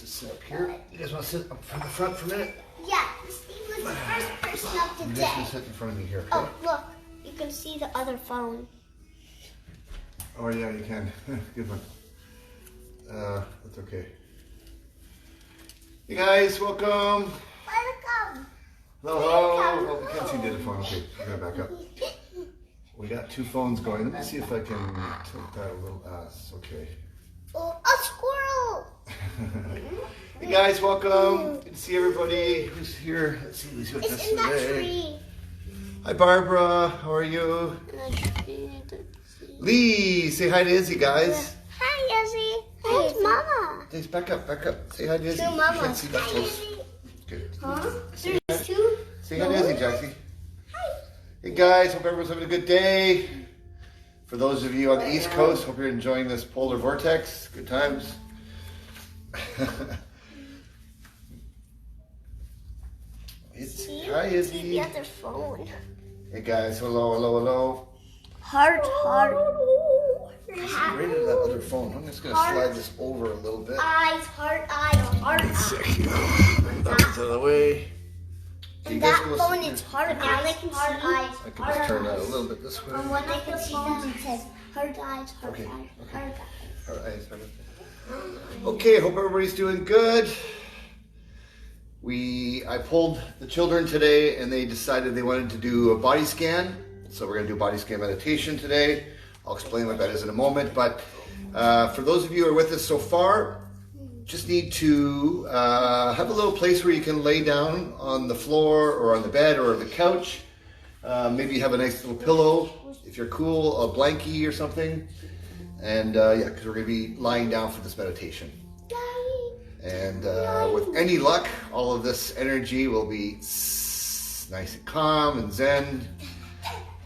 Just sit up here. You guys want to sit up from the front for a minute? Yeah, Steve was the first person up You today. guys can sit in front of me here, okay? Oh, look. You can see the other phone. Oh yeah, you can. Good one. That's okay. Hey guys, welcome. Welcome. Hello, hello. Oh, I can't see the other phone. Okay, I'm gonna back up. We got two phones going. Let me see if I can tilt that a little. It's okay. Oh, a squirrel. Hey guys, welcome. Good to see everybody who's here. Let's see who's with us It's in that today. tree. Hi Barbara, how are you? Lee, say hi to Izzy, guys. Hi, Izzy. Hi, it's Mama. Just back up, back up. Say hi to Izzy. To You Mama. can't see that Hi, close. Izzy. Good. Huh? There's two? Say hi to Izzy, Jackie. Hey guys, hope everyone's having a good day. For those of you on the East Coast, hope you're enjoying this polar vortex. Good times. Hi Izzy. The other phone. Hey guys, hello, hello, hello. Heart. Right into that other phone. I'm just gonna slide this over a little bit. Eyes, heart, eye. Sick. That one's out of the way. Okay, you guys That go phone sit is here. heart, eyes, heart, eyes. I can just turn that a little bit this way. On one of the phones it says heart, eyes, heart, Okay, eyes, okay. heart, eyes. All right, sorry. Okay, hope everybody's doing good. I pulled the children today and they decided they wanted to do a body scan. So we're gonna do a body scan meditation today. I'll explain what that is in a moment. But for those of you who are with us so far, just need to have a little place where you can lay down on the floor or on the bed or the couch. Maybe have a nice little pillow, if you're cool, a blankie or something. And yeah, because we're going to be lying down for this meditation. And with any luck, all of this energy will be nice and calm and zen.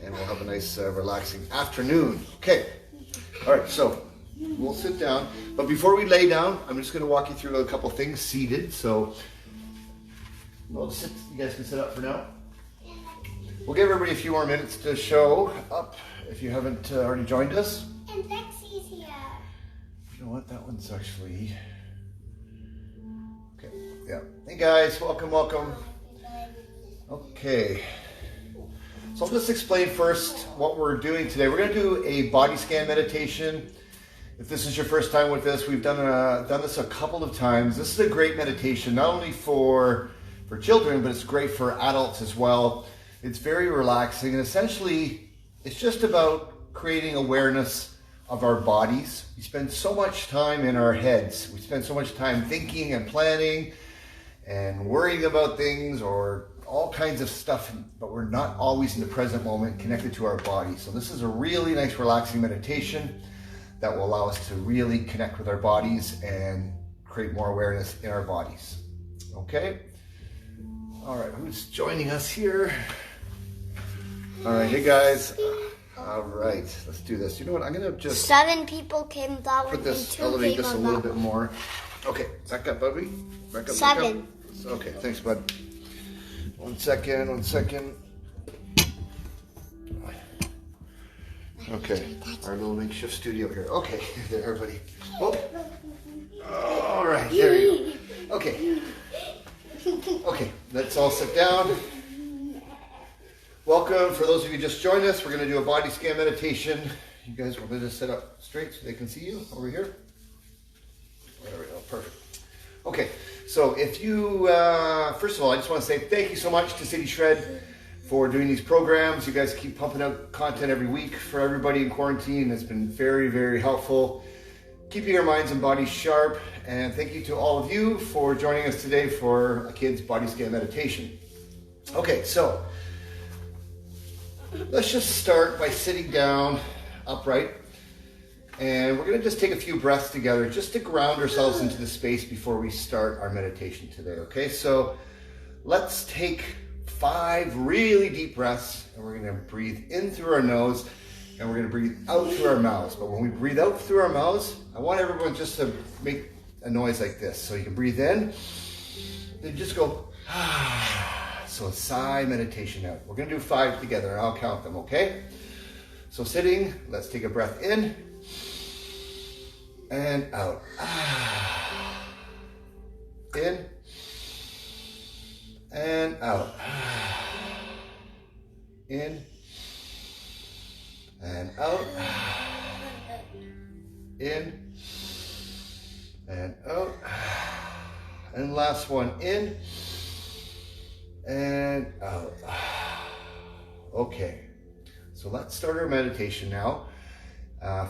And we'll have a nice relaxing afternoon. Okay. All right, so we'll sit down. But before we lay down, I'm just going to walk you through a couple things seated. So we'll sit. You guys can sit up for now. We'll give everybody a few more minutes to show up if you haven't already joined us. And Lexie's here. You know what? That one's actually... Okay, yeah. Hey guys, welcome, welcome. Okay. So I'll just explain first what we're doing today. We're going to do a body scan meditation. If this is your first time with this, we've done this a couple of times. This is a great meditation, not only for children, but it's great for adults as well. It's very relaxing, and essentially, it's just about creating awareness of our bodies. We spend so much time in our heads. We spend so much time thinking and planning and worrying about things or all kinds of stuff, but we're not always in the present moment connected to our body. So this is a really nice relaxing meditation that will allow us to really connect with our bodies and create more awareness in our bodies. Okay? All right, who's joining us here? All right, hey guys. All right, let's do this. You know what? I'm gonna just 7 people came down put and this, 2 elevate came this a on little that bit more. Okay, back up, Bubby. Back up. 7. Back up. Okay, thanks, bud. One second. Okay, our little makeshift studio here. Okay, there, everybody. Oh. All right, there you go. Okay. Okay, let's all sit down. Welcome. For those of you who just joined us, we're going to do a body scan meditation. You guys want to just sit up straight so they can see you over here? There we go. Perfect. Okay, so if you, first of all, I just want to say thank you so much to City Shred for doing these programs. You guys keep pumping out content every week for everybody in quarantine. It's been very, very helpful. Keeping our minds and bodies sharp. And thank you to all of you for joining us today for a kid's body scan meditation. Okay, so let's just start by sitting down upright. And we're going to just take a few breaths together just to ground ourselves into the space before we start our meditation today. Okay, so let's take 5 really deep breaths, and we're going to breathe in through our nose, and we're going to breathe out through our mouths. But when we breathe out through our mouths, I want everyone just to make a noise like this. So you can breathe in, then just go, so a sigh meditation out. We're going to do 5 together, and I'll count them, okay? So sitting, let's take a breath in and out. and out. And last one, in and out. Okay, so let's start our meditation now.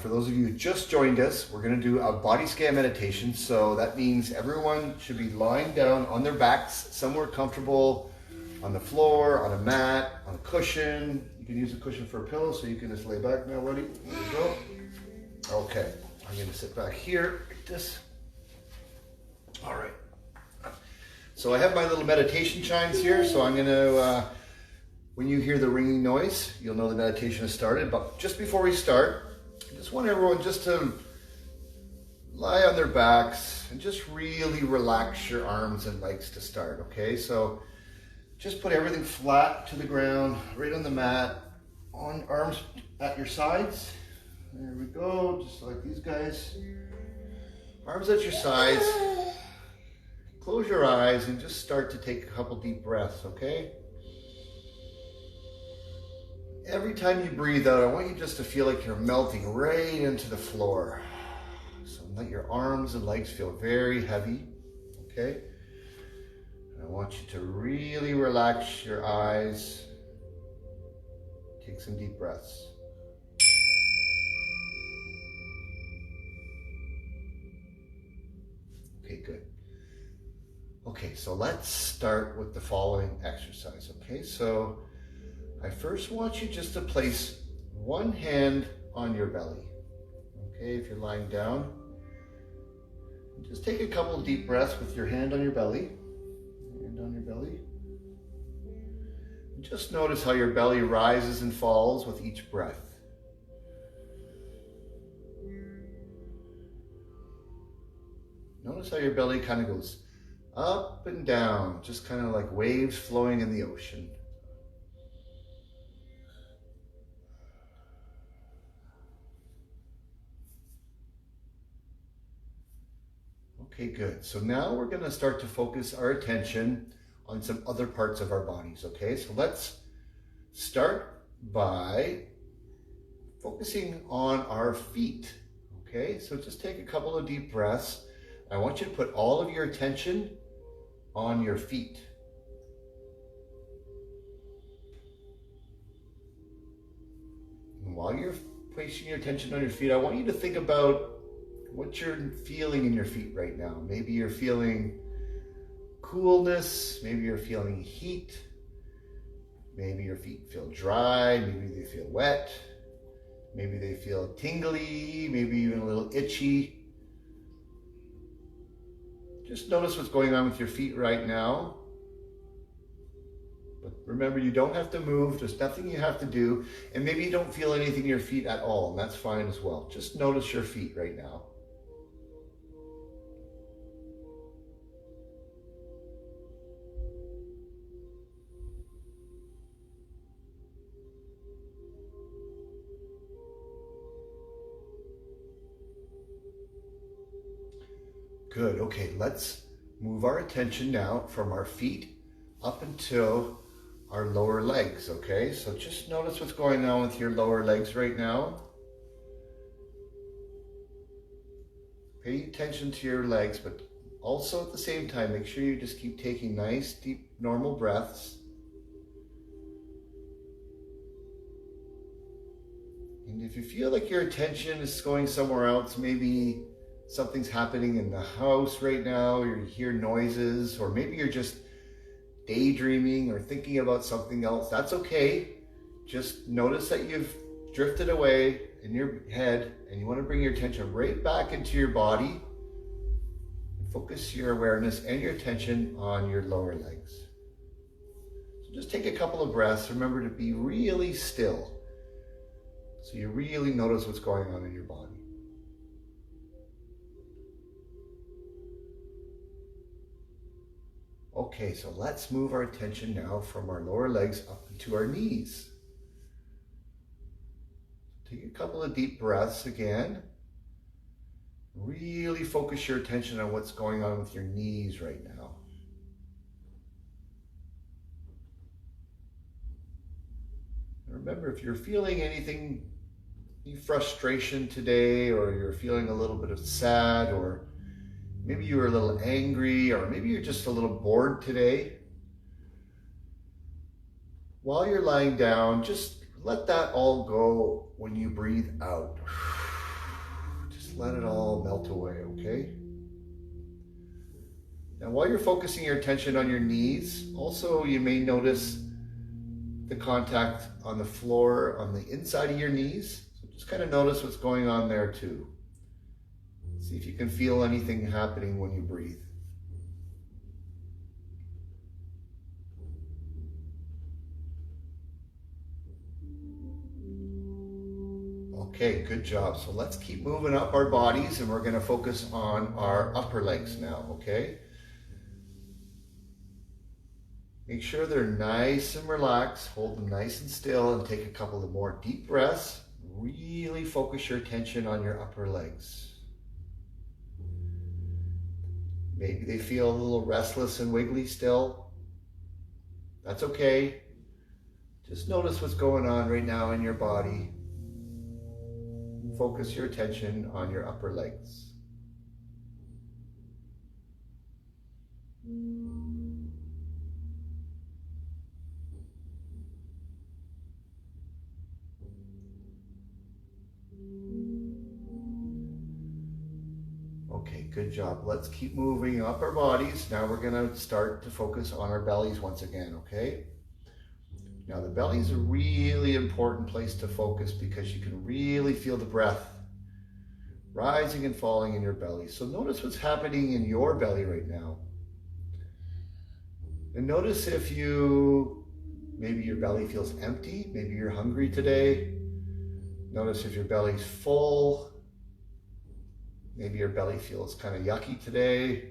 For those of you who just joined us, we're going to do a body scan meditation. So that means everyone should be lying down on their backs, somewhere comfortable, on the floor, on a mat, on a cushion. You can use a cushion for a pillow, so you can just lay back now, buddy. There you go. Okay, I'm going to sit back here like this. All right. So I have my little meditation chimes here, so I'm going to, when you hear the ringing noise, you'll know the meditation has started. But just before we start, I just want everyone just to lie on their backs and just really relax your arms and legs to start, okay? So just put everything flat to the ground, right on the mat, on arms at your sides. There we go, just like these guys. Arms at your sides. Close your eyes and just start to take a couple deep breaths, okay? Every time you breathe out, I want you just to feel like you're melting right into the floor. So let your arms and legs feel very heavy, okay? And I want you to really relax your eyes. Take some deep breaths. Okay, good. Okay, so let's start with the following exercise, okay? So I first want you just to place one hand on your belly, okay? If you're lying down, just take a couple of deep breaths with your hand on your belly. Hand on your belly. And just notice how your belly rises and falls with each breath. Notice how your belly kind of goes up and down, just kind of like waves flowing in the ocean. Okay, good. So now we're going to start to focus our attention on some other parts of our bodies, okay? So let's start by focusing on our feet, okay? So just take a couple of deep breaths. I want you to put all of your attention on your feet. And while you're placing your attention on your feet, I want you to think about what you're feeling in your feet right now. Maybe you're feeling coolness, maybe you're feeling heat, maybe your feet feel dry, maybe they feel wet, maybe they feel tingly, maybe even a little itchy. Just notice what's going on with your feet right now. But remember, you don't have to move. There's nothing you have to do. And maybe you don't feel anything in your feet at all, and that's fine as well. Just notice your feet right now. Good, okay, let's move our attention now from our feet up until our lower legs, okay? So just notice what's going on with your lower legs right now. Pay attention to your legs, but also at the same time, make sure you just keep taking nice, deep, normal breaths. And if you feel like your attention is going somewhere else, maybe something's happening in the house right now, or you hear noises, or maybe you're just daydreaming or thinking about something else, that's okay. Just notice that you've drifted away in your head and you want to bring your attention right back into your body. Focus your awareness and your attention on your lower legs. So just take a couple of breaths. Remember to be really still, so you really notice what's going on in your body. Okay, so let's move our attention now from our lower legs up into our knees. Take a couple of deep breaths again. Really focus your attention on what's going on with your knees right now. Remember, if you're feeling any frustration today, or you're feeling a little bit of sad, or Maybe you were a little angry, or maybe you're just a little bored today. While you're lying down, just let that all go when you breathe out. Just let it all melt away, okay? Now, while you're focusing your attention on your knees, also you may notice the contact on the floor on the inside of your knees. So just kind of notice what's going on there too. See if you can feel anything happening when you breathe. Okay, good job. So let's keep moving up our bodies, and we're going to focus on our upper legs now, okay? Make sure they're nice and relaxed. Hold them nice and still and take a couple of more deep breaths. Really focus your attention on your upper legs. Maybe they feel a little restless and wiggly still. That's okay. Just notice what's going on right now in your body. Focus your attention on your upper legs. Okay, good job. Let's keep moving up our bodies. Now we're going to start to focus on our bellies once again, okay? Now the belly is a really important place to focus because you can really feel the breath rising and falling in your belly. So notice what's happening in your belly right now. And notice if maybe your belly feels empty, maybe you're hungry today. Notice if your belly's full. Maybe your belly feels kind of yucky today.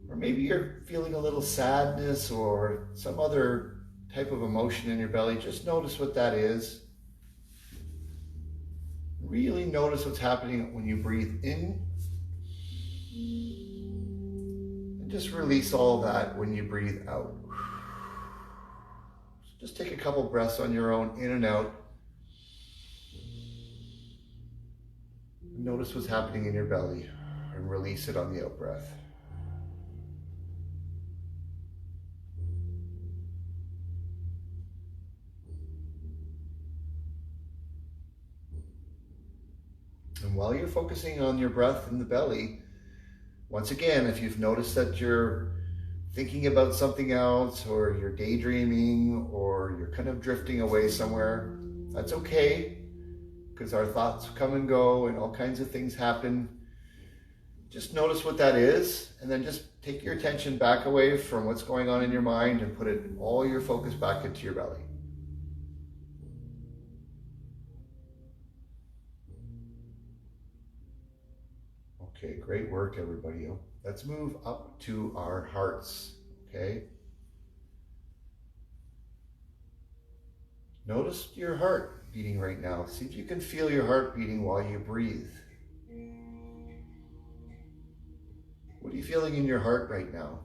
Or maybe you're feeling a little sadness or some other type of emotion in your belly. Just notice what that is. Really notice what's happening when you breathe in. And just release all that when you breathe out. So just take a couple breaths on your own, in and out. Notice what's happening in your belly and release it on the out breath. And while you're focusing on your breath in the belly, once again, if you've noticed that you're thinking about something else, or you're daydreaming, or you're kind of drifting away somewhere, that's okay. Because our thoughts come and go and all kinds of things happen. Just notice what that is, and then just take your attention back away from what's going on in your mind and put all your focus back into your belly. Okay, great work everybody. Let's move up to our hearts, okay? Notice your heart beating right now. See if you can feel your heart beating while you breathe. What are you feeling in your heart right now?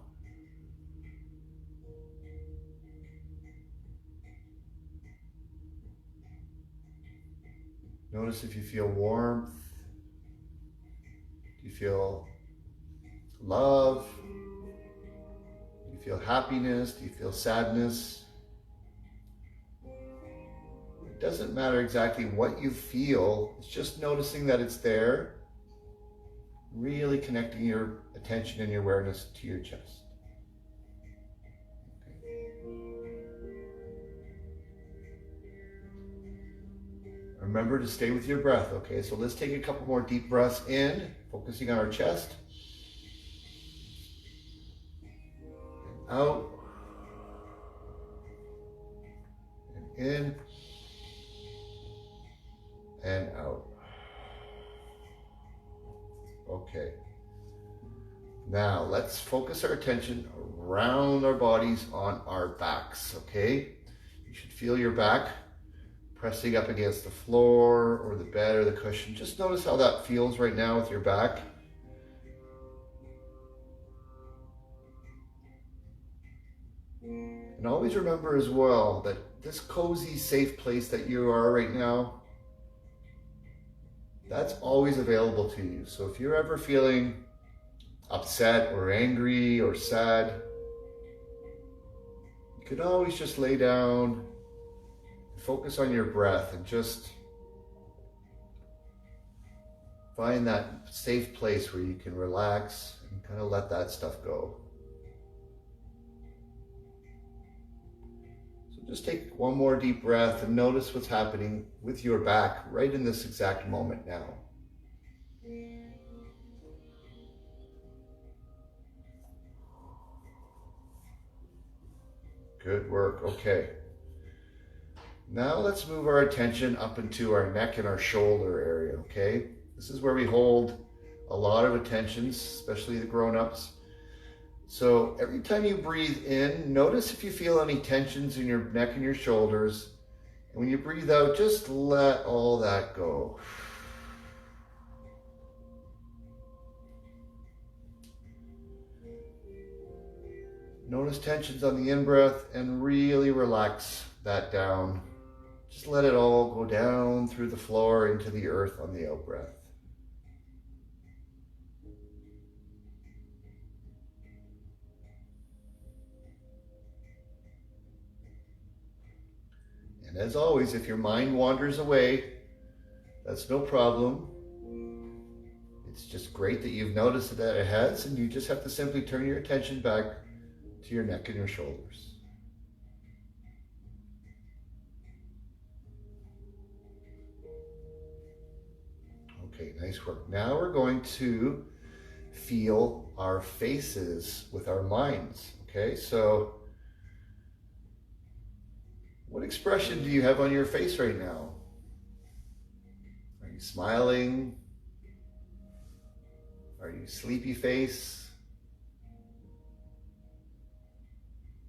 Notice if you feel warmth. Do you feel love? Do you feel happiness? Do you feel sadness? It doesn't matter exactly what you feel. It's just noticing that it's there. Really connecting your attention and your awareness to your chest. Remember to stay with your breath, okay? So let's take a couple more deep breaths in, focusing on our chest. And out. And in. And out. Okay. Now let's focus our attention around our bodies on our backs, okay? You should feel your back pressing up against the floor or the bed or the cushion. Just notice how that feels right now with your back. And always remember as well that this cozy, safe place that you are right now, that's always available to you. So if you're ever feeling upset or angry or sad, you can always just lay down, focus on your breath, and just find that safe place where you can relax and kind of let that stuff go. So just take one more deep breath and notice what's happening with your back right in this exact moment now. Good work. Okay. Now let's move our attention up into our neck and our shoulder area, okay? This is where we hold a lot of attentions, especially the grown-ups. So every time you breathe in, notice if you feel any tensions in your neck and your shoulders. And when you breathe out, just let all that go. Notice tensions on the in-breath and really relax that down. Just let it all go down through the floor into the earth on the out-breath. And as always, if your mind wanders away, that's no problem. It's just great that you've noticed that it has, and you just have to simply turn your attention back to your neck and your shoulders. Okay, nice work. Now we're going to feel our faces with our minds. Okay, so what expression do you have on your face right now? Are you smiling? Are you sleepy face?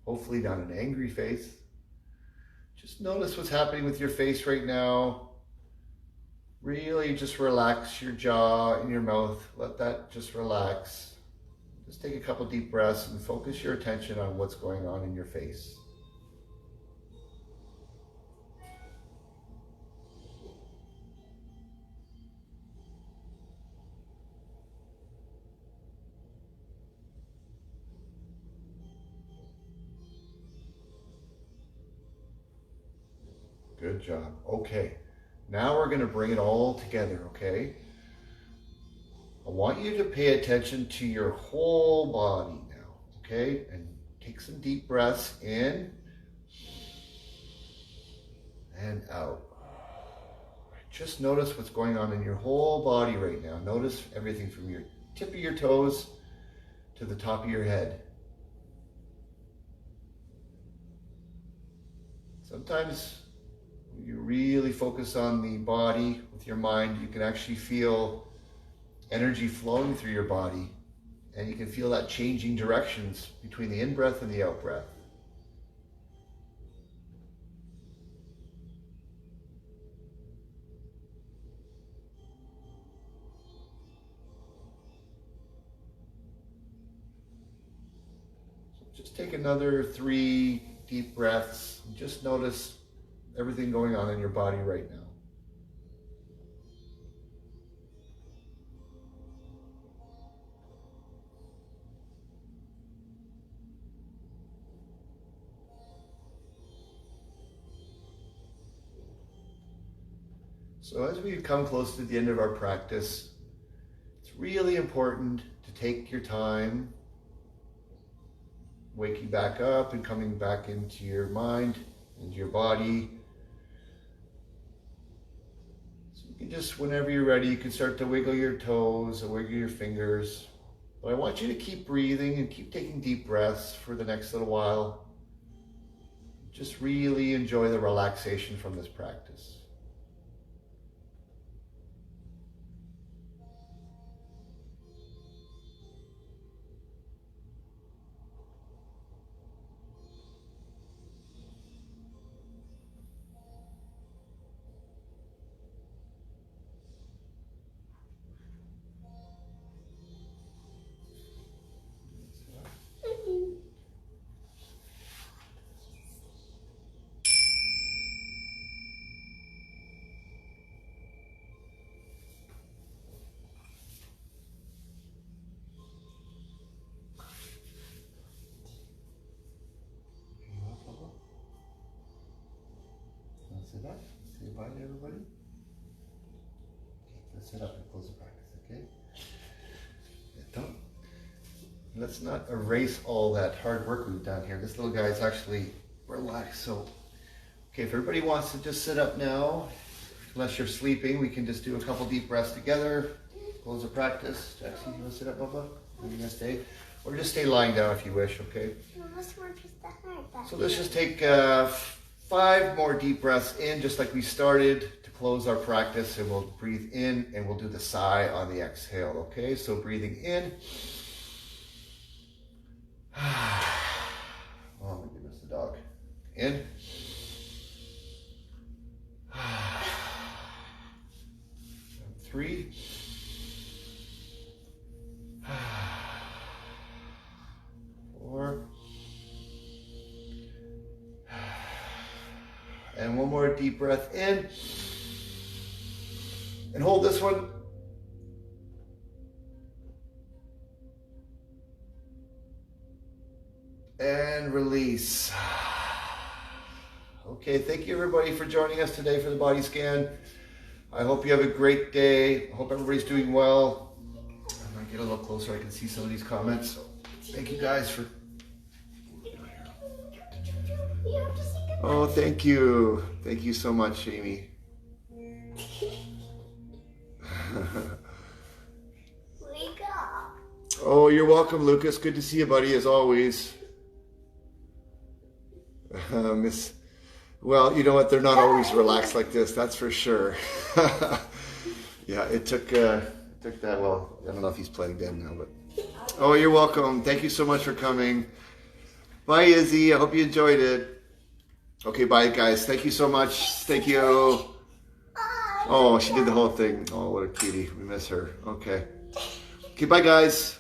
Hopefully not an angry face. Just notice what's happening with your face right now. Really just relax your jaw and your mouth. Let that just relax. Just take a couple deep breaths and focus your attention on what's going on in your face. Good job. Okay, now we're going to bring it all together, okay? I want you to pay attention to your whole body now, okay? And take some deep breaths in and out. Just notice what's going on in your whole body right now. Notice everything from your tip of your toes to the top of your head. Sometimes when you really focus on the body with your mind, you can actually feel energy flowing through your body, and you can feel that changing directions between the in-breath and the out-breath. So just take another 3 deep breaths and just notice everything going on in your body right now. So as we come close to the end of our practice, it's really important to take your time waking back up and coming back into your mind, into your body. So you can just, whenever you're ready, you can start to wiggle your toes or wiggle your fingers. But I want you to keep breathing and keep taking deep breaths for the next little while. Just really enjoy the relaxation from this practice. everybody. Let's set up and close the practice, okay? Don't. Let's not erase all that hard work we've done here. This little guy is actually relaxed. So, okay, if everybody wants to just sit up now, unless you're sleeping, we can just do a couple deep breaths together. Close the practice. Jackson, you want to sit up, Bubba? Are you going to stay? Or just stay lying down if you wish, okay? So let's just take 5 more deep breaths in, just like we started, to close our practice. And we'll breathe in, and we'll do the sigh on the exhale, okay? So breathing in. Oh my goodness, the dog. In. 3. 4. And one more deep breath in. And hold this one. And release. Okay, thank you everybody for joining us today for the body scan. I hope you have a great day. I hope everybody's doing well. I might get a little closer. I can see some of these comments. Thank you guys for... Oh, thank you. Thank you so much, Amy. Oh, you're welcome, Lucas. Good to see you, buddy, as always. Miss... Well, you know what? They're not always relaxed like this. That's for sure. Yeah, it took that. Well, I don't know if he's playing dead now, but oh, you're welcome. Thank you so much for coming. Bye, Izzy. I hope you enjoyed it. Okay, bye, guys. Thank you so much. Thank you. Oh, she did the whole thing. Oh, what a cutie. We miss her. Okay. Okay, bye, guys.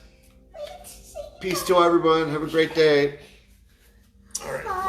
Peace to everyone. Have a great day. All right.